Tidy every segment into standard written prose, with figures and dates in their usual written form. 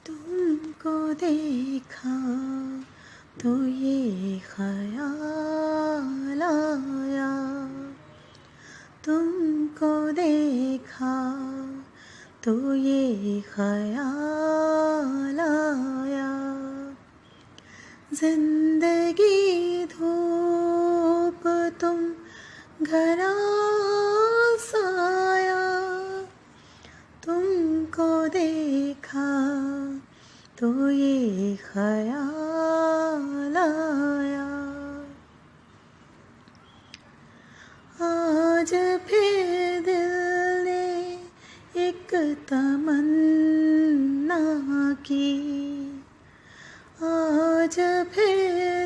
तुमको देखा तो ये ख्याल आया, तुमको देखा तो ये ख्याल आया। जिंदगी धूप तुम घना साया, तुमको देखा तो ये ख्याल आया। आज फिर दिल ने एक तमन्ना की, आज फिर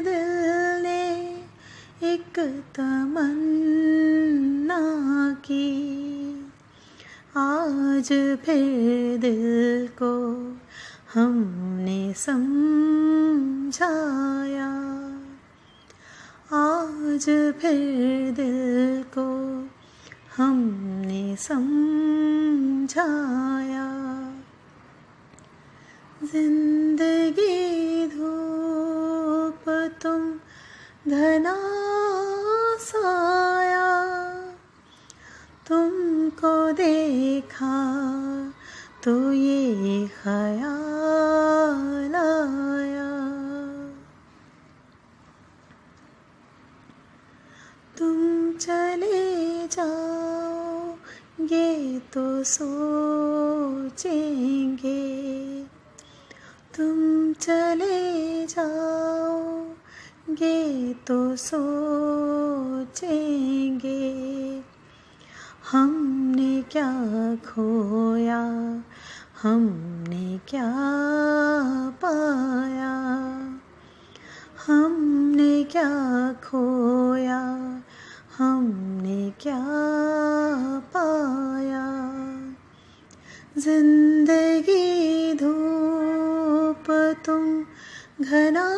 दिल ने एक तमन्ना की। आज फिर दिल को हमने समझाया, आज फिर दिल को हमने समझाया। जिंदगी धूप तुम घना साया, तुमको देखा तो ये ख्याल आया। तुम चले जाओगे तो सोचेंगे, तुम चले जाओगे तो सोचेंगे, हमने क्या खोया हमने क्या पाया, हमने क्या खोया हमने क्या पाया। जिंदगी धूप तुम घना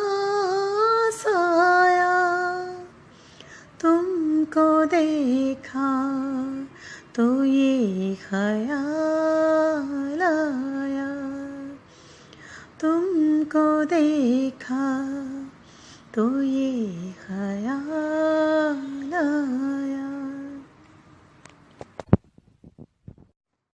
साया, तुमको देखा तो ये ख्याल आया, तुमको देखा तो ये ख्याल आया।